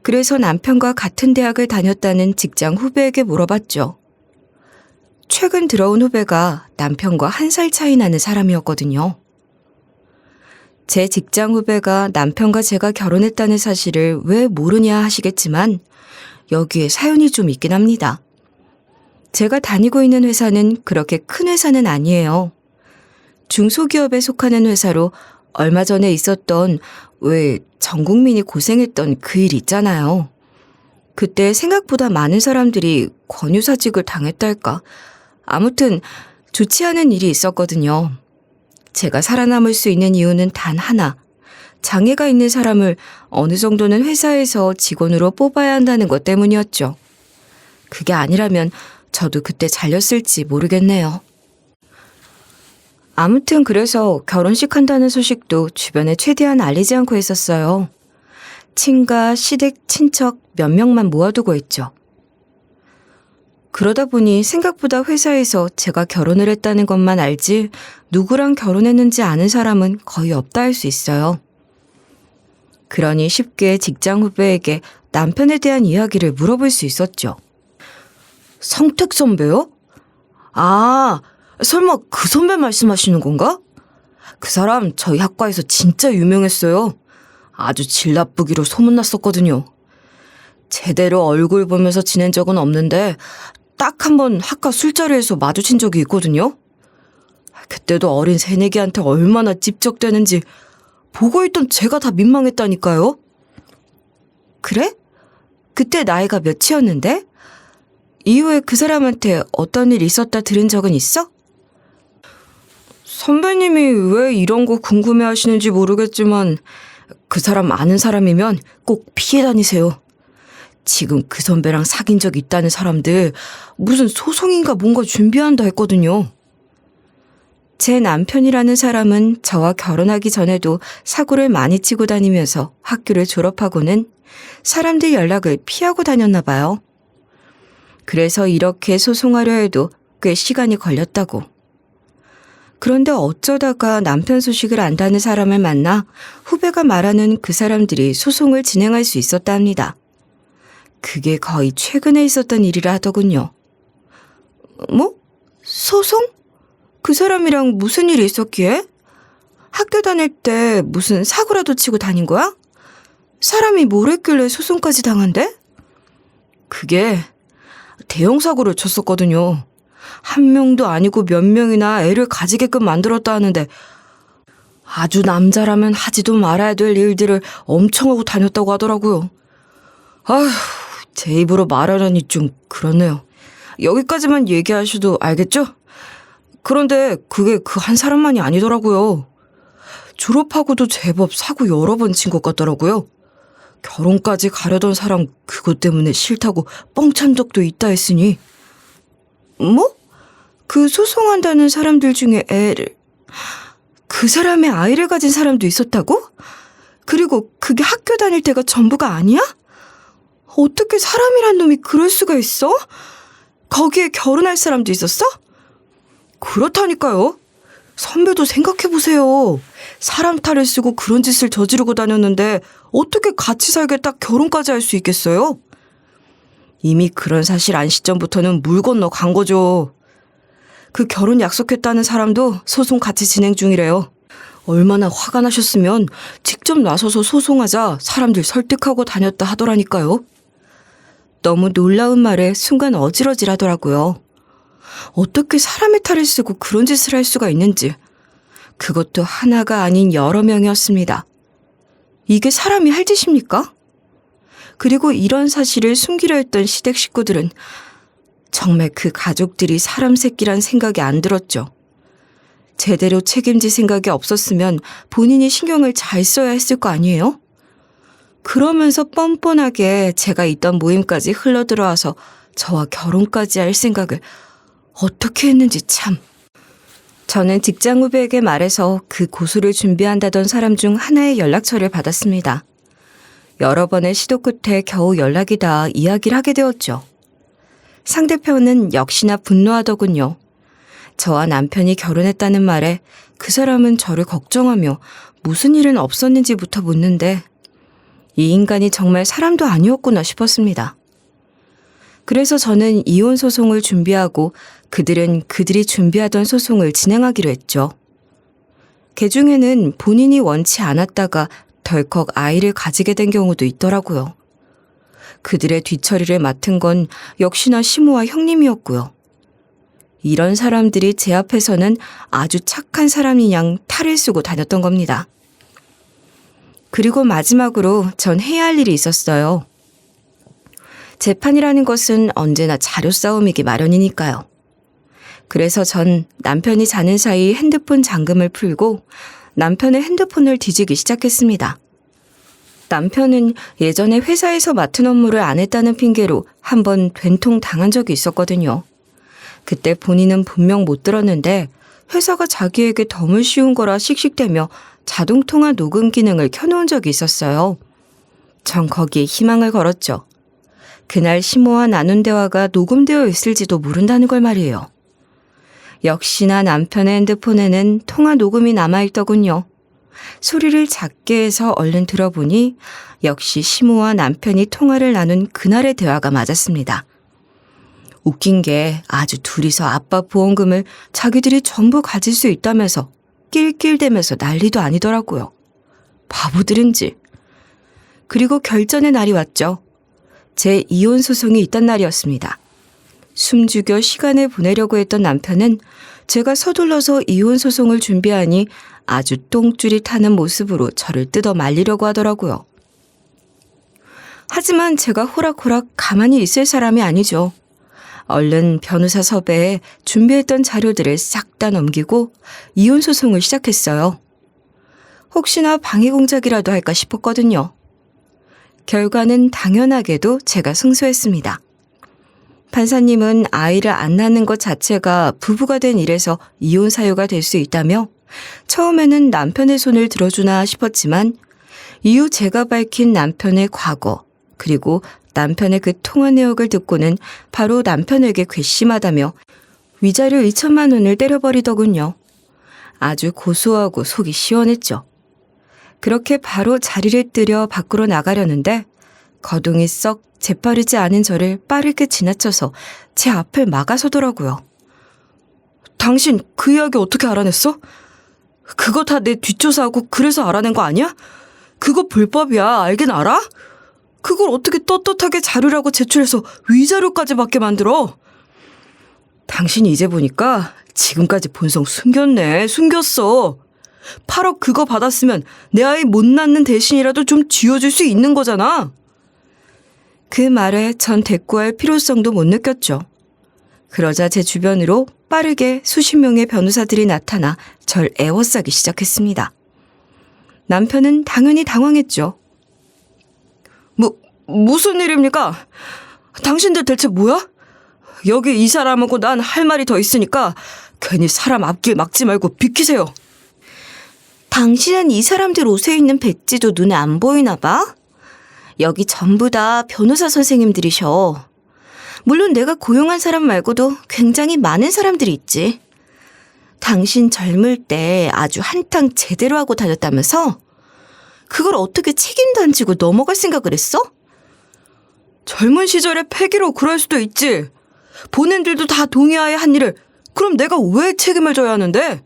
그래서 남편과 같은 대학을 다녔다는 직장 후배에게 물어봤죠. 최근 들어온 후배가 남편과 1살 차이 나는 사람이었거든요. 제 직장 후배가 남편과 제가 결혼했다는 사실을 왜 모르냐 하시겠지만 여기에 사연이 좀 있긴 합니다. 제가 다니고 있는 회사는 그렇게 큰 회사는 아니에요. 중소기업에 속하는 회사로 얼마 전에 있었던 왜 전 국민이 고생했던 그 일 있잖아요. 그때 생각보다 많은 사람들이 권유사직을 당했달까. 아무튼 좋지 않은 일이 있었거든요. 제가 살아남을 수 있는 이유는 단 하나. 장애가 있는 사람을 어느 정도는 회사에서 직원으로 뽑아야 한다는 것 때문이었죠. 그게 아니라면 저도 그때 잘렸을지 모르겠네요. 아무튼 그래서 결혼식 한다는 소식도 주변에 최대한 알리지 않고 있었어요. 친가, 시댁, 친척 몇 명만 모아두고 있죠. 그러다 보니 생각보다 회사에서 제가 결혼을 했다는 것만 알지 누구랑 결혼했는지 아는 사람은 거의 없다 할 수 있어요. 그러니 쉽게 직장 후배에게 남편에 대한 이야기를 물어볼 수 있었죠. 성택 선배요? 아, 설마 그 선배 말씀하시는 건가? 그 사람 저희 학과에서 진짜 유명했어요. 아주 질 나쁘기로 소문났었거든요. 제대로 얼굴 보면서 지낸 적은 없는데 딱 한 번 학과 술자리에서 마주친 적이 있거든요. 그때도 어린 새내기한테 얼마나 찝적대는지 보고 있던 제가 다 민망했다니까요. 그래? 그때 나이가 몇이었는데? 이후에 그 사람한테 어떤 일 있었다 들은 적은 있어? 선배님이 왜 이런 거 궁금해 하시는지 모르겠지만 그 사람 아는 사람이면 꼭 피해 다니세요. 지금 그 선배랑 사귄 적 있다는 사람들 무슨 소송인가 뭔가 준비한다 했거든요. 제 남편이라는 사람은 저와 결혼하기 전에도 사고를 많이 치고 다니면서 학교를 졸업하고는 사람들 연락을 피하고 다녔나 봐요. 그래서 이렇게 소송하려 해도 꽤 시간이 걸렸다고. 그런데 어쩌다가 남편 소식을 안다는 사람을 만나 후배가 말하는 그 사람들이 소송을 진행할 수 있었다 합니다. 그게 거의 최근에 있었던 일이라 하더군요. 뭐? 소송? 그 사람이랑 무슨 일이 있었기에? 학교 다닐 때 무슨 사고라도 치고 다닌 거야? 사람이 뭘 했길래 소송까지 당한대? 그게 대형 사고를 쳤었거든요. 한 명도 아니고 몇 명이나 애를 가지게끔 만들었다 하는데 아주 남자라면 하지도 말아야 될 일들을 엄청 하고 다녔다고 하더라고요. 아휴, 제 입으로 말하려니 좀 그렇네요. 여기까지만 얘기하셔도 알겠죠? 그런데 그게 그 한 사람만이 아니더라고요. 졸업하고도 제법 사고 여러 번 친 것 같더라고요. 결혼까지 가려던 사람 그것 때문에 싫다고 뻥찬 적도 있다 했으니. 뭐? 그 소송한다는 사람들 중에 그 사람의 아이를 가진 사람도 있었다고? 그리고 그게 학교 다닐 때가 전부가 아니야? 어떻게 사람이란 놈이 그럴 수가 있어? 거기에 결혼할 사람도 있었어? 그렇다니까요. 선배도 생각해보세요. 사람 탈을 쓰고 그런 짓을 저지르고 다녔는데 어떻게 같이 살겠다 결혼까지 할 수 있겠어요? 이미 그런 사실 안 시점부터는 물 건너 간 거죠. 그 결혼 약속했다는 사람도 소송 같이 진행 중이래요. 얼마나 화가 나셨으면 직접 나서서 소송하자 사람들 설득하고 다녔다 하더라니까요. 너무 놀라운 말에 순간 어질어질하더라고요. 어떻게 사람의 탈을 쓰고 그런 짓을 할 수가 있는지. 그것도 하나가 아닌 여러 명이었습니다. 이게 사람이 할 짓입니까? 그리고 이런 사실을 숨기려 했던 시댁 식구들은 정말 그 가족들이 사람 새끼란 생각이 안 들었죠. 제대로 책임질 생각이 없었으면 본인이 신경을 잘 써야 했을 거 아니에요? 그러면서 뻔뻔하게 제가 있던 모임까지 흘러들어와서 저와 결혼까지 할 생각을 어떻게 했는지 참. 저는 직장 후배에게 말해서 그 고소를 준비한다던 사람 중 하나의 연락처를 받았습니다. 여러 번의 시도 끝에 겨우 연락이 닿아 이야기를 하게 되었죠. 상대편은 역시나 분노하더군요. 저와 남편이 결혼했다는 말에 그 사람은 저를 걱정하며 무슨 일은 없었는지부터 묻는데 이 인간이 정말 사람도 아니었구나 싶었습니다. 그래서 저는 이혼 소송을 준비하고 그들은 그들이 준비하던 소송을 진행하기로 했죠. 그 중에는 본인이 원치 않았다가 덜컥 아이를 가지게 된 경우도 있더라고요. 그들의 뒤처리를 맡은 건 역시나 시모와 형님이었고요. 이런 사람들이 제 앞에서는 아주 착한 사람인 양 탈을 쓰고 다녔던 겁니다. 그리고 마지막으로 전 해야 할 일이 있었어요. 재판이라는 것은 언제나 자료 싸움이기 마련이니까요. 그래서 전 남편이 자는 사이 핸드폰 잠금을 풀고 남편의 핸드폰을 뒤지기 시작했습니다. 남편은 예전에 회사에서 맡은 업무를 안 했다는 핑계로 한번 된통 당한 적이 있었거든요. 그때 본인은 분명 못 들었는데 회사가 자기에게 덤을 씌운 거라 씩씩대며 자동통화 녹음 기능을 켜놓은 적이 있었어요. 전 거기에 희망을 걸었죠. 그날 시모와 나눈 대화가 녹음되어 있을지도 모른다는 걸 말이에요. 역시나 남편의 핸드폰에는 통화 녹음이 남아있더군요. 소리를 작게 해서 얼른 들어보니 역시 시모와 남편이 통화를 나눈 그날의 대화가 맞았습니다. 웃긴 게 아주 둘이서 아빠 보험금을 자기들이 전부 가질 수 있다면서 낄낄대면서 난리도 아니더라고요. 바보들인지. 그리고 결전의 날이 왔죠. 제 이혼 소송이 있던 날이었습니다. 숨죽여 시간을 보내려고 했던 남편은 제가 서둘러서 이혼 소송을 준비하니 아주 똥줄이 타는 모습으로 저를 뜯어 말리려고 하더라고요. 하지만 제가 호락호락 가만히 있을 사람이 아니죠. 얼른 변호사 섭외에 준비했던 자료들을 싹 다 넘기고 이혼 소송을 시작했어요. 혹시나 방해 공작이라도 할까 싶었거든요. 결과는 당연하게도 제가 승소했습니다. 판사님은 아이를 안 낳는 것 자체가 부부가 된 일에서 이혼 사유가 될 수 있다며 처음에는 남편의 손을 들어주나 싶었지만 이후 제가 밝힌 남편의 과거 그리고 남편의 그 통화 내역을 듣고는 바로 남편에게 괘씸하다며 위자료 2천만 원을 때려버리더군요. 아주 고소하고 속이 시원했죠. 그렇게 바로 자리를 뜨려 밖으로 나가려는데 거동이 썩 재빠르지 않은 저를 빠르게 지나쳐서 제 앞을 막아서더라고요. 당신 그 이야기 어떻게 알아냈어? 그거 다 내 뒷조사하고 그래서 알아낸 거 아니야? 그거 불법이야. 알긴 알아? 그걸 어떻게 떳떳하게 자료라고 제출해서 위자료까지 받게 만들어? 당신이 이제 보니까 지금까지 본성 숨겼네. 숨겼어. 8억 그거 받았으면 내 아이 못 낳는 대신이라도 좀 쥐어줄 수 있는 거잖아. 그 말에 전 대꾸할 필요성도 못 느꼈죠. 그러자 제 주변으로 빠르게 수십 명의 변호사들이 나타나 절 애워싸기 시작했습니다. 남편은 당연히 당황했죠. 무슨 일입니까? 당신들 대체 뭐야? 여기 이 사람하고 난 할 말이 더 있으니까 괜히 사람 앞길 막지 말고 비키세요. 당신은 이 사람들 옷에 있는 배지도 눈에 안 보이나 봐? 여기 전부 다 변호사 선생님들이셔. 물론 내가 고용한 사람 말고도 굉장히 많은 사람들이 있지. 당신 젊을 때 아주 한탕 제대로 하고 다녔다면서? 그걸 어떻게 책임도 안 지고 넘어갈 생각을 했어? 젊은 시절에 패기로 그럴 수도 있지. 본인들도 다 동의하에 한 일을 그럼 내가 왜 책임을 져야 하는데?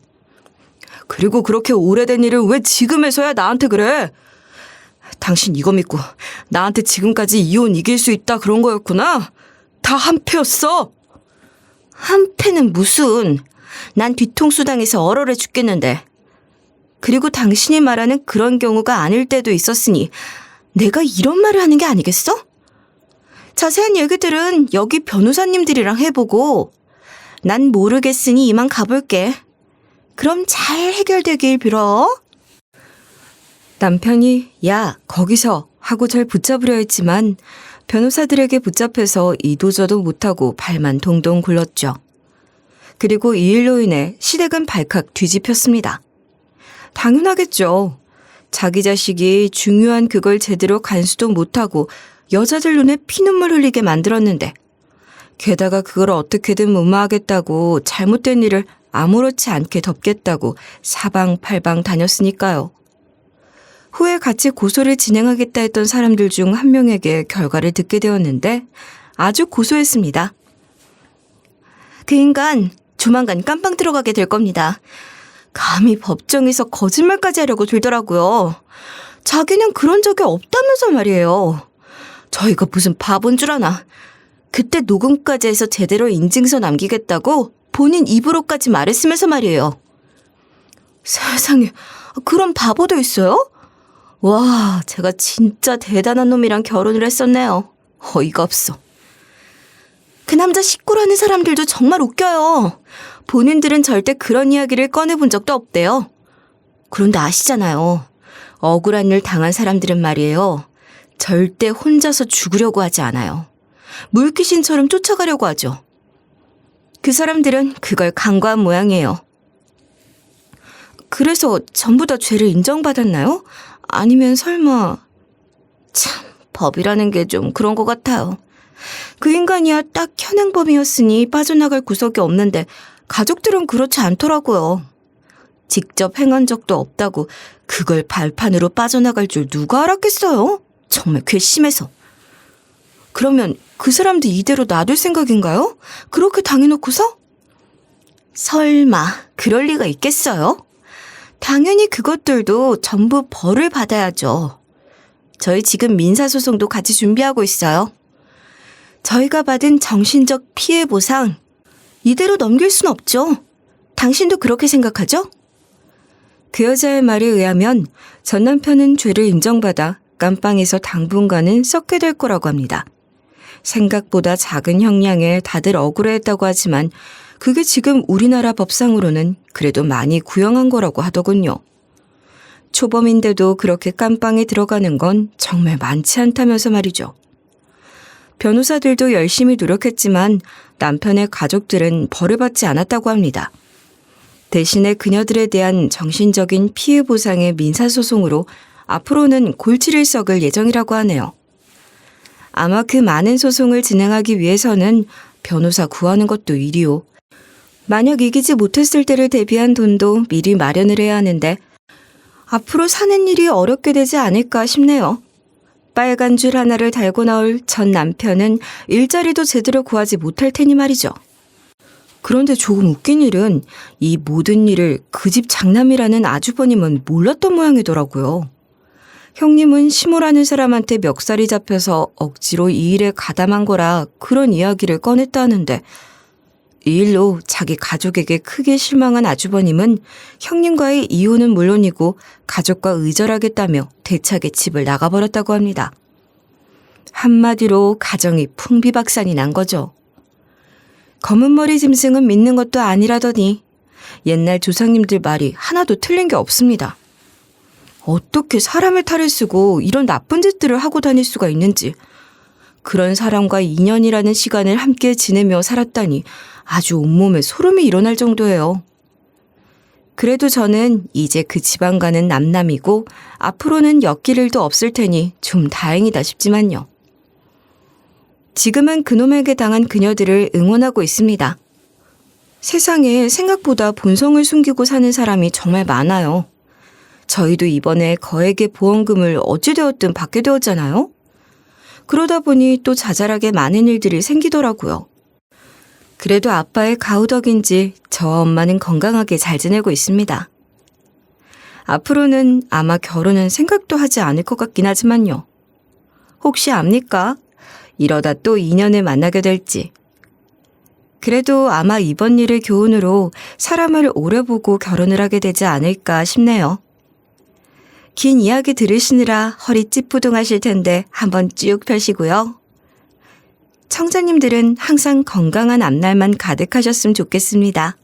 그리고 그렇게 오래된 일을 왜 지금에서야 나한테 그래? 당신 이거 믿고 나한테 지금까지 이혼 이길 수 있다 그런 거였구나? 다 한패였어. 한패는 무슨. 난 뒤통수 당해서 얼얼해 죽겠는데. 그리고 당신이 말하는 그런 경우가 아닐 때도 있었으니 내가 이런 말을 하는 게 아니겠어? 자세한 얘기들은 여기 변호사님들이랑 해보고 난 모르겠으니 이만 가볼게. 그럼 잘 해결되길 빌어. 남편이 야 거기서 하고 절 붙잡으려 했지만 변호사들에게 붙잡혀서 이도저도 못하고 발만 동동 굴렀죠. 그리고 이 일로 인해 시댁은 발칵 뒤집혔습니다. 당연하겠죠. 자기 자식이 중요한 그걸 제대로 간수도 못하고 여자들 눈에 피눈물 흘리게 만들었는데 게다가 그걸 어떻게든 무마하겠다고 잘못된 일을 아무렇지 않게 덮겠다고 사방팔방 다녔으니까요. 후에 같이 고소를 진행하겠다 했던 사람들 중 한 명에게 결과를 듣게 되었는데 아주 고소했습니다. 그 인간 조만간 깜빵 들어가게 될 겁니다. 감히 법정에서 거짓말까지 하려고 들더라고요. 자기는 그런 적이 없다면서 말이에요. 저희가 무슨 바본 줄 아나. 그때 녹음까지 해서 제대로 인증서 남기겠다고 본인 입으로까지 말했으면서 말이에요. 세상에, 그런 바보도 있어요? 와, 제가 진짜 대단한 놈이랑 결혼을 했었네요. 어이가 없어. 그 남자 식구라는 사람들도 정말 웃겨요. 본인들은 절대 그런 이야기를 꺼내본 적도 없대요. 그런데 아시잖아요. 억울한 일 당한 사람들은 말이에요. 절대 혼자서 죽으려고 하지 않아요. 물귀신처럼 쫓아가려고 하죠. 그 사람들은 그걸 간과한 모양이에요. 그래서 전부 다 죄를 인정받았나요? 아니면 설마... 참, 법이라는 게 좀 그런 것 같아요. 그 인간이야 딱 현행범이었으니 빠져나갈 구석이 없는데 가족들은 그렇지 않더라고요. 직접 행한 적도 없다고 그걸 발판으로 빠져나갈 줄 누가 알았겠어요? 정말 괘씸해서. 그러면 그 사람도 이대로 놔둘 생각인가요? 그렇게 당해놓고서? 설마 그럴 리가 있겠어요? 당연히 그것들도 전부 벌을 받아야죠. 저희 지금 민사소송도 같이 준비하고 있어요. 저희가 받은 정신적 피해 보상 이대로 넘길 순 없죠. 당신도 그렇게 생각하죠? 그 여자의 말에 의하면 전 남편은 죄를 인정받아 깜빵에서 당분간은 썩게 될 거라고 합니다. 생각보다 작은 형량에 다들 억울해했다고 하지만 그게 지금 우리나라 법상으로는 그래도 많이 구형한 거라고 하더군요. 초범인데도 그렇게 깜빵에 들어가는 건 정말 많지 않다면서 말이죠. 변호사들도 열심히 노력했지만 남편의 가족들은 벌을 받지 않았다고 합니다. 대신에 그녀들에 대한 정신적인 피해 보상의 민사소송으로 앞으로는 골치를 썩을 예정이라고 하네요. 아마 그 많은 소송을 진행하기 위해서는 변호사 구하는 것도 일이요. 만약 이기지 못했을 때를 대비한 돈도 미리 마련을 해야 하는데 앞으로 사는 일이 어렵게 되지 않을까 싶네요. 빨간 줄 하나를 달고 나올 전 남편은 일자리도 제대로 구하지 못할 테니 말이죠. 그런데 조금 웃긴 일은 이 모든 일을 그 집 장남이라는 아주버님은 몰랐던 모양이더라고요. 형님은 시모라는 사람한테 멱살이 잡혀서 억지로 이 일에 가담한 거라 그런 이야기를 꺼냈다는데 이 일로 자기 가족에게 크게 실망한 아주버님은 형님과의 이혼은 물론이고 가족과 의절하겠다며 대차게 집을 나가버렸다고 합니다. 한마디로 가정이 풍비박산이 난 거죠. 검은머리 짐승은 믿는 것도 아니라더니 옛날 조상님들 말이 하나도 틀린 게 없습니다. 어떻게 사람을 탈을 쓰고 이런 나쁜 짓들을 하고 다닐 수가 있는지, 그런 사람과 2년이라는 시간을 함께 지내며 살았다니 아주 온몸에 소름이 일어날 정도예요. 그래도 저는 이제 그 집안과는 남남이고 앞으로는 엮일 일도 없을 테니 좀 다행이다 싶지만요. 지금은 그놈에게 당한 그녀들을 응원하고 있습니다. 세상에 생각보다 본성을 숨기고 사는 사람이 정말 많아요. 저희도 이번에 거액의 보험금을 어찌되었든 받게 되었잖아요. 그러다 보니 또 자잘하게 많은 일들이 생기더라고요. 그래도 아빠의 가우덕인지 저 엄마는 건강하게 잘 지내고 있습니다. 앞으로는 아마 결혼은 생각도 하지 않을 것 같긴 하지만요. 혹시 압니까? 이러다 또 인연을 만나게 될지. 그래도 아마 이번 일을 교훈으로 사람을 오래 보고 결혼을 하게 되지 않을까 싶네요. 긴 이야기 들으시느라 허리 찌뿌둥하실 텐데 한번 쭉 펴시고요. 청자님들은 항상 건강한 앞날만 가득하셨으면 좋겠습니다.